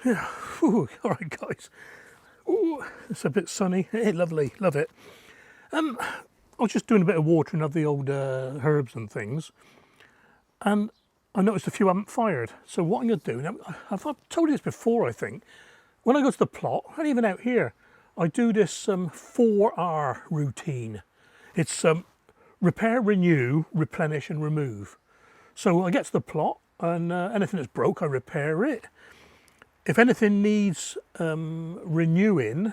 Yeah, ooh, all right, guys. Ooh, it's a bit sunny. Hey, lovely, love it. I was just doing a bit of watering of the old herbs and things, and I noticed a few haven't fired. So what I'm going to do, now, I've told you this before, I think. When I go to the plot, and even out here, I do this 4R routine. It's repair, renew, replenish and remove. So I get to the plot, and anything that's broke, I repair it. If anything needs renewing,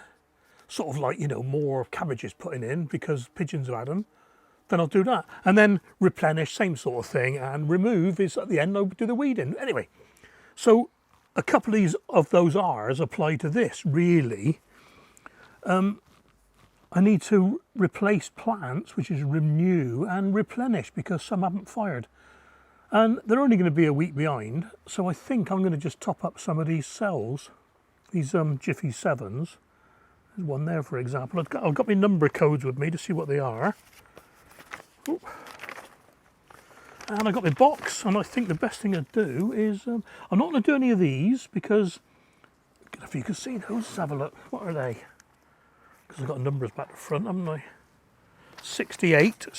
sort of like, you know, more cabbages putting in because pigeons have had them, then I'll do that. And then replenish, same sort of thing, and remove is at the end, I'll do the weeding. Anyway, so a couple of those R's apply to this, really. I need to replace plants, which is renew, and replenish because some haven't fired. And they're only going to be a week behind, so I think I'm going to just top up some of these cells, these Jiffy 7s. There's one there, for example. I've got my number codes with me to see what they are. Ooh. And I've got my box, and I think the best thing to do is, I'm not going to do any of these because, if you can see those, let's have a look. What are they? Because I've got numbers back to front, haven't I? 68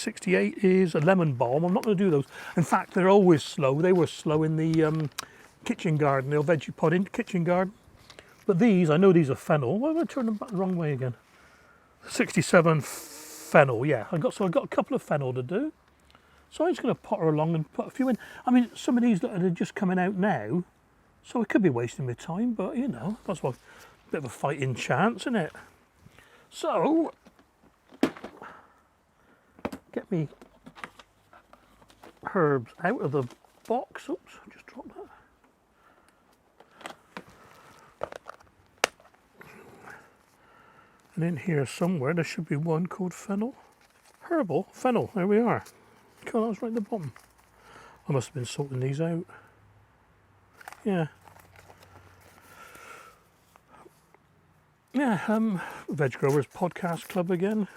is a lemon balm. I'm not going to do those. In fact, they're always slow. They were slow in the kitchen garden, the old veggie pod in the kitchen garden. But these, I know these are fennel. Why am I turning them back the wrong way again? 67 fennel, yeah. I've got a couple of fennel to do. So I'm just going to potter along and put a few in. I mean, some of these that are just coming out now, so I could be wasting my time, but you know, that's a bit of a fighting chance, isn't it? So, get me herbs out of the box. Oops, I just dropped that. And in here somewhere there should be one called fennel. Herbal, fennel, there we are. God, that was right at the bottom. I must have been sorting these out. Yeah. Yeah, Veg Growers Podcast Club again.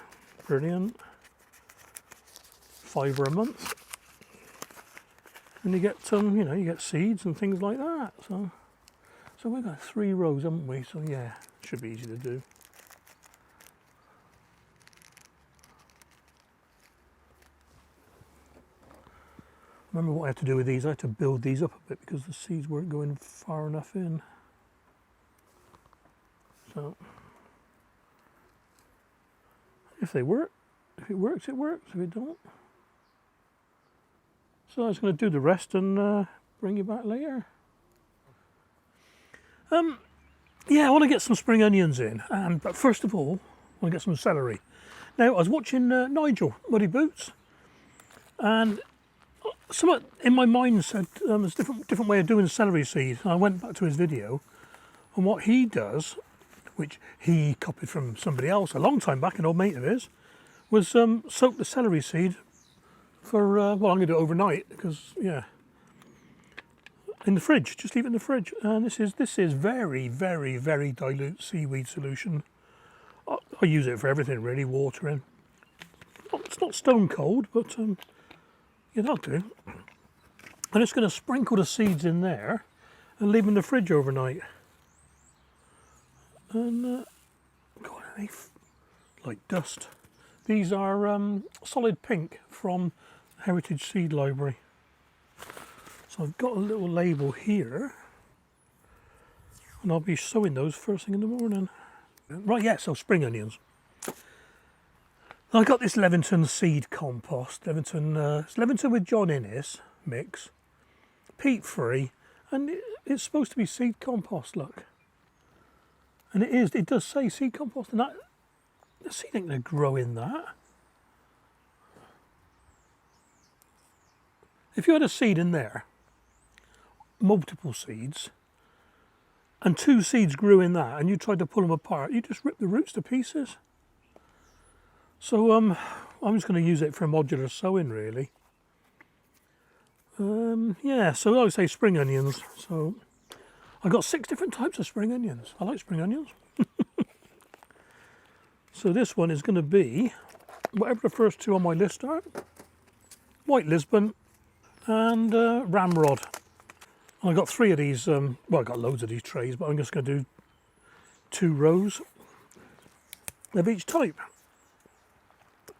Brilliant. £5 a month, and you get some, you know, you get seeds and things like that. So we've got 3 rows, haven't we? So yeah, should be easy to do. Remember what I had to do with these? I had to build these up a bit because the seeds weren't going far enough in. So if they work, if it works, it works. If it don't. So I was going to do the rest and bring you back later. Yeah, I want to get some spring onions in, but first of all, I want to get some celery. Now, I was watching Nigel, Muddy Boots, and something in my mind said there's a different way of doing celery seed. And I went back to his video, and what he does, which he copied from somebody else a long time back, an old mate of his, was soak the celery seed for, well, I'm going to do it overnight because, yeah, in the fridge, just leave it in the fridge. And this is very, very, very dilute seaweed solution. I use it for everything really, watering. It's not stone cold, but yeah, that'll do. I'm just going to sprinkle the seeds in there and leave them in the fridge overnight. And, God, they like dust. These are solid pink from Heritage Seed Library. So I've got a little label here, and I'll be sowing those first thing in the morning. Right, yeah, so spring onions. I got this Leventon seed compost, it's Leventon with John Innes mix, peat free, and it's supposed to be seed compost, look. And it is, it does say seed compost, and the seed ain't going to grow in that. If you had a seed in there, multiple seeds, and 2 seeds grew in that, and you tried to pull them apart, you just rip the roots to pieces. So I'm just going to use it for modular sowing, really. Yeah, so I would say spring onions. So I've got 6 different types of spring onions. I like spring onions. So this one is going to be whatever the first 2 on my list are. White Lisbon and Ramrod. I got 3 of these, well I got loads of these trays, but I'm just going to do 2 rows of each type.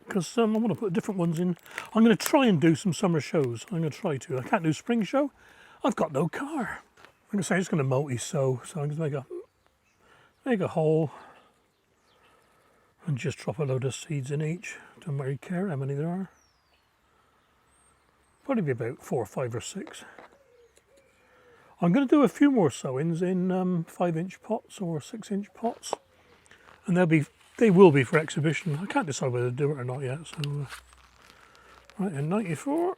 Because I want to put different ones in. I'm going to try and do some summer shows. I'm going to try to. I can't do spring show. I've got no car. I'm going to say I'm just going to multi-sow. So I'm going to make a hole and just drop a load of seeds in each. Don't really care how many there are. Probably be about 4 or 5 or 6. I'm going to do a few more sowings in 5-inch pots or 6-inch pots, and they will be for exhibition. I can't decide whether to do it or not yet. So right, and 94.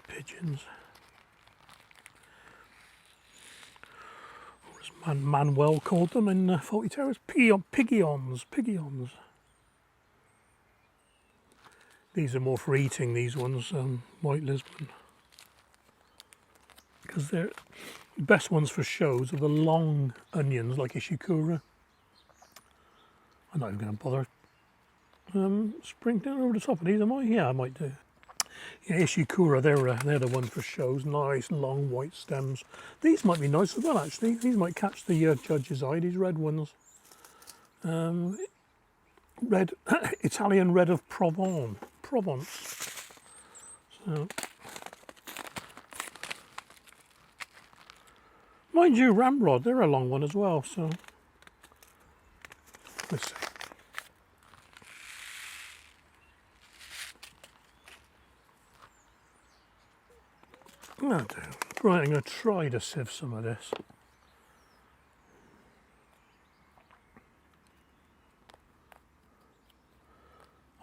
Pigeons. As Manuel called them in Faulty Towers, pigeons. These are more for eating, these ones, White Lisbon. Because they're the best ones for shows are the long onions like Ishikura. I'm not even going to bother sprinkling over the top of these, am I? Yeah, I might do. Yeah, Ishikura, they're the one for shows. Nice long white stems. These might be nice as well, actually. These might catch the judge's eye. These red ones. Red Italian red of Provence. So, mind you, ramrod, they're a long one as well. So let's see. Right, I'm going to try to sieve some of this.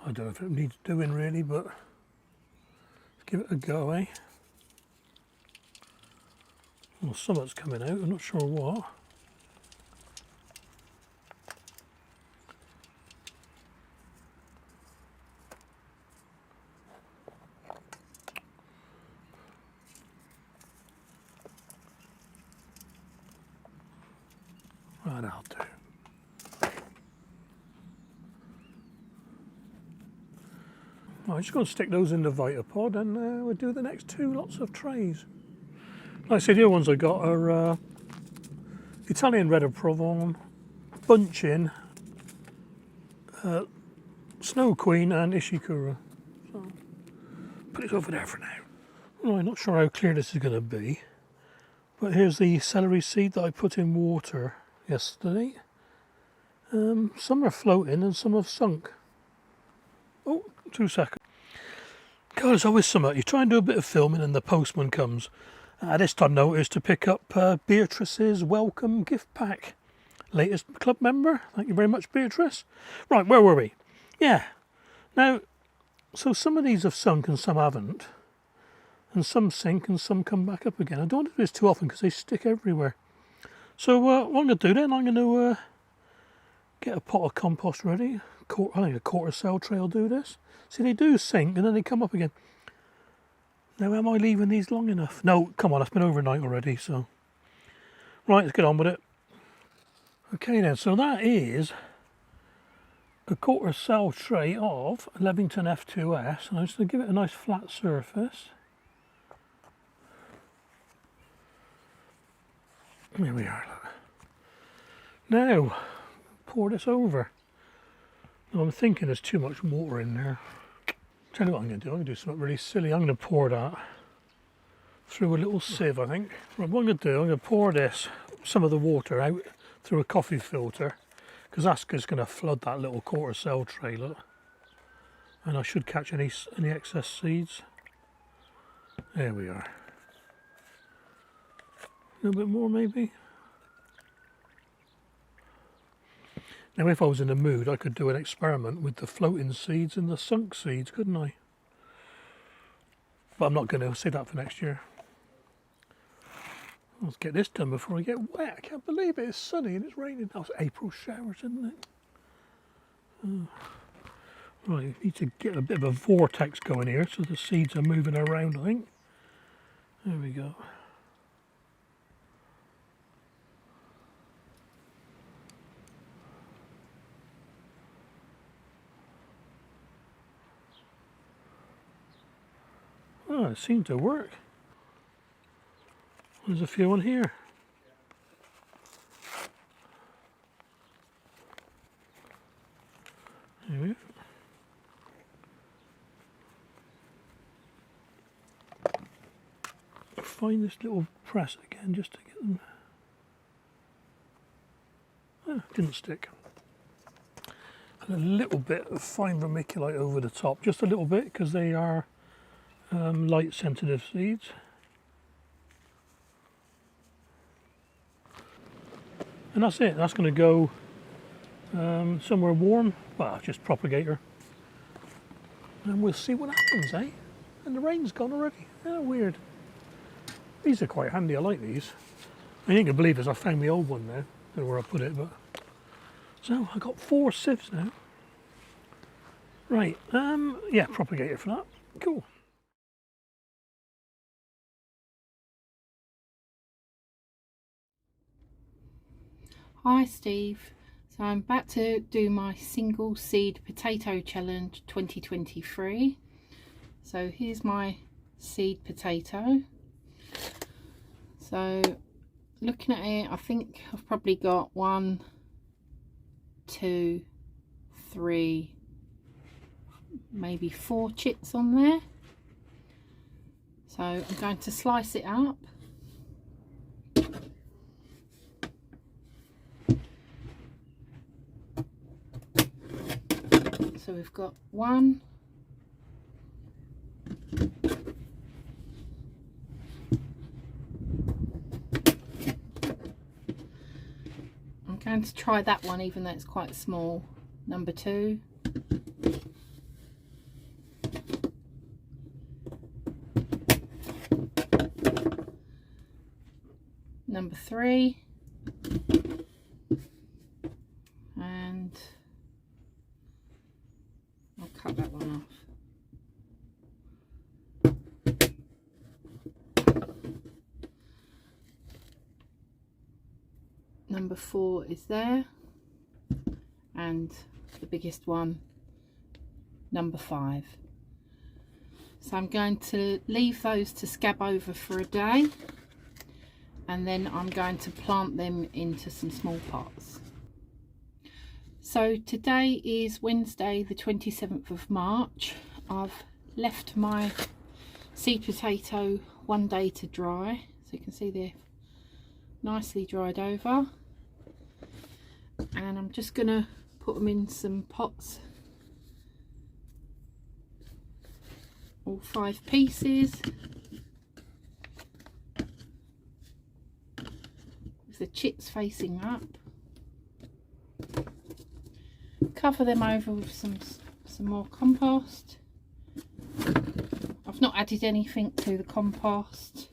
I don't know if it needs doing really, but let's give it a go, eh? Well, something's coming out, I'm not sure what. Right, that'll do. I'm just going to stick those in the Vitapod and we'll do the next 2 lots of trays. Like I said, the other ones I got are Italian Red of Provence, Bunching, Snow Queen and Ishikura. So, put it over there for now. Well, I'm not sure how clear this is going to be, but here's the celery seed that I put in water yesterday. Some are floating and some have sunk. Oh, 2 seconds. God, it's always summer. You try and do a bit of filming and the postman comes. This time notice to pick up Beatrice's welcome gift pack. Latest club member. Thank you very much, Beatrice. Right, where were we? Yeah. Now, so some of these have sunk and some haven't. And some sink and some come back up again. I don't want to do this too often because they stick everywhere. So what I'm going to do then, I'm going to get a pot of compost ready. I think a quarter cell tray will do this. See, they do sink and then they come up again. Now, am I leaving these long enough? No, come on, it's been overnight already, so. Right, let's get on with it. Okay then, so that is a quarter cell tray of Levington F2S, and I'm just going to give it a nice flat surface. Here we are, look. Now, pour this over. Now, I'm thinking there's too much water in there. Tell you what I'm going to do, I'm going to do something really silly. I'm going to pour that through a little sieve, I think. Right, what I'm going to do, I'm going to pour some of the water out through a coffee filter, because that's just going to flood that little quarter cell tray, look. And I should catch any excess seeds. There we are. A little bit more maybe. Now if I was in a mood I could do an experiment with the floating seeds and the sunk seeds, couldn't I? But I'm not going to, save that for next year. Let's get this done before I get wet. I can't believe it, it's sunny and it's raining. That was April showers, isn't it? Right, you need to get a bit of a vortex going here so the seeds are moving around, I think. There we go. Oh, it seemed to work. There's a few on here. There we go. Find this little press again just to get them. Oh, didn't stick. And a little bit of fine vermiculite over the top, just a little bit, because they are light sensitive seeds. And that's it. That's going to go somewhere warm. Well, just propagator. And we'll see what happens, eh? And the rain's gone already. Oh, weird. These are quite handy. I like these. I ain't gonna believe this. I found my old one now. Don't know where I put it, but so I got 4 sieves now. Right. Yeah, propagator for that. Cool. Hi Steve, so I'm about to do my single seed potato challenge 2023. So here's my seed potato. So looking at it, I think I've probably got 1, 2, 3, maybe 4 chits on there. So I'm going to slice it up. So we've got 1, 2. I'm going to try that one even though it's quite small. Number 2. Number 3. And I'll cut that one off. Number 4 is there, and the biggest one, number 5. So I'm going to leave those to scab over for a day, and then I'm going to plant them into some small pots. So today is Wednesday the 27th of March. I've left my seed potato one day to dry, so you can see they're nicely dried over, and I'm just gonna put them in some pots, all 5 pieces, with the chits facing up. Cover them over with some more compost. I've not added anything to the compost.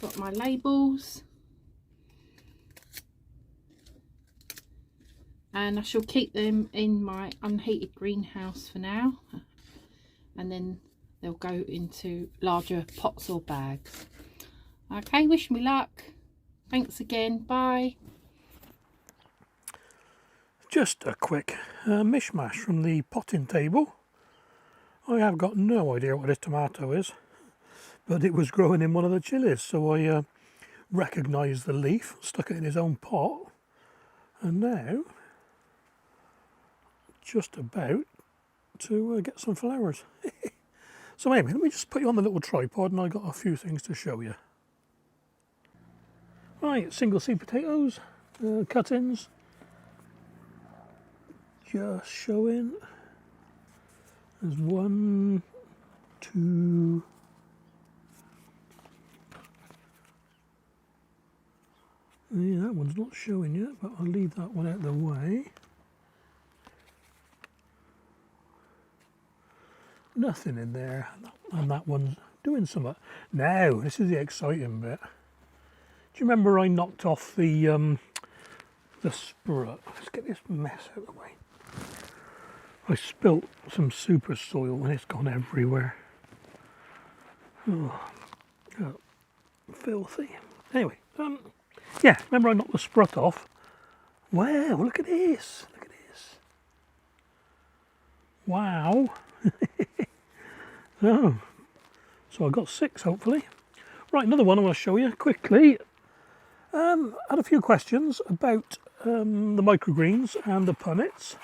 Got my labels, and I shall keep them in my unheated greenhouse for now, and then they'll go into larger pots or bags. Okay, wish me luck. Thanks again. Bye. Just a quick mishmash from the potting table. I have got no idea what this tomato is, but it was growing in one of the chilies, so I recognised the leaf, stuck it in his own pot, and now just about to get some flowers. So anyway, let me just put you on the little tripod, and I've got a few things to show you. Right, single seed potatoes, cuttings, just showing. There's 1, 2, yeah, that one's not showing yet, but I'll leave that one out of the way. Nothing in there, and that one's doing something. Now, this is the exciting bit. Do you remember I knocked off the sprut? Let's get this mess out of the way. I spilt some super soil and it's gone everywhere. Oh, filthy. Anyway, yeah, remember I knocked the sprut off? Wow, look at this. Look at this. Wow. So I got 6 hopefully. Right, another one I want to show you quickly. I had a few questions about the microgreens and the punnets.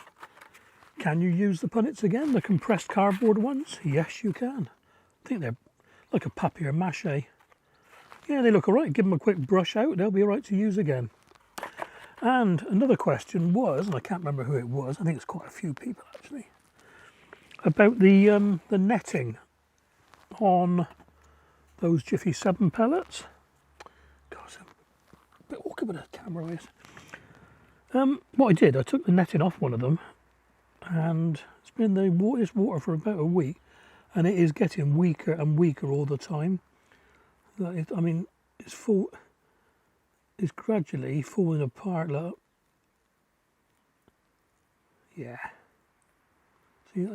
Can you use the punnets again, the compressed cardboard ones? Yes, you can. I think they're like a papier-mâché. Yeah, they look all right. Give them a quick brush out, they'll be all right to use again. And another question was, and I can't remember who it was, I think it's quite a few people actually, about the netting on those Jiffy 7 pellets. God, a bit awkward with the camera is. What I did, I took the netting off one of them, and it's been in this water for about a week, and it is getting weaker and weaker all the time. I mean, it's gradually falling apart. Look, yeah. See,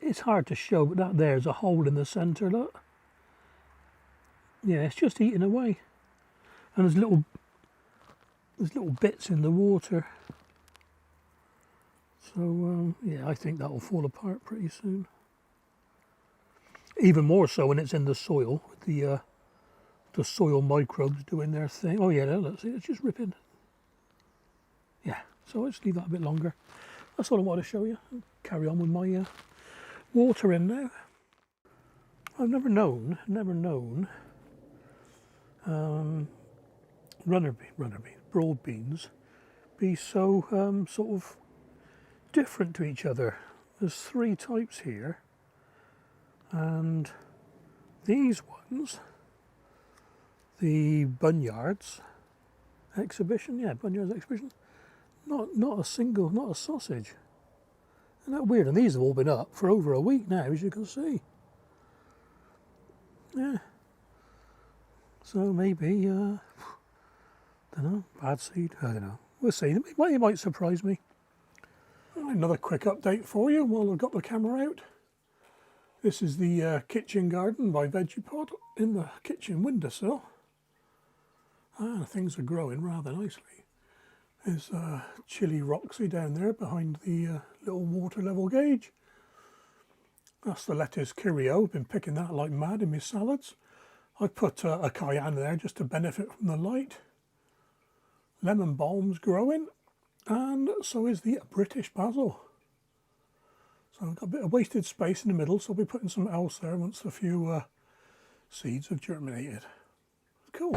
it's hard to show, but that there's a hole in the centre. Look, yeah, it's just eating away, and there's little bits in the water. So yeah, I think that will fall apart pretty soon. Even more so when it's in the soil, with the soil microbes doing their thing. Oh yeah, let's see, it's just ripping. Yeah, so let's leave that a bit longer. That's all I want to show you. I'll carry on with my watering now. I've never known broad beans be so sort of different to each other. There's 3 types here, and these ones, the Bunyards exhibition, yeah, Bunyards exhibition, not a single, not a sausage. Isn't that weird? And these have all been up for over a week now, as you can see. Yeah. So maybe, don't know, bad seed, I don't know. We'll see. It might surprise me. Another quick update for you while I've got the camera out. This is the kitchen garden by Veggiepod in the kitchen windowsill. Things are growing rather nicely. There's Chili Roxy down there behind the little water level gauge. That's the lettuce Curio. I've been picking that like mad in my salads. I put a cayenne there just to benefit from the light. Lemon balm's growing, and so is the British basil. So I've got a bit of wasted space in the middle, so I'll be putting some else there once a few seeds have germinated. Cool.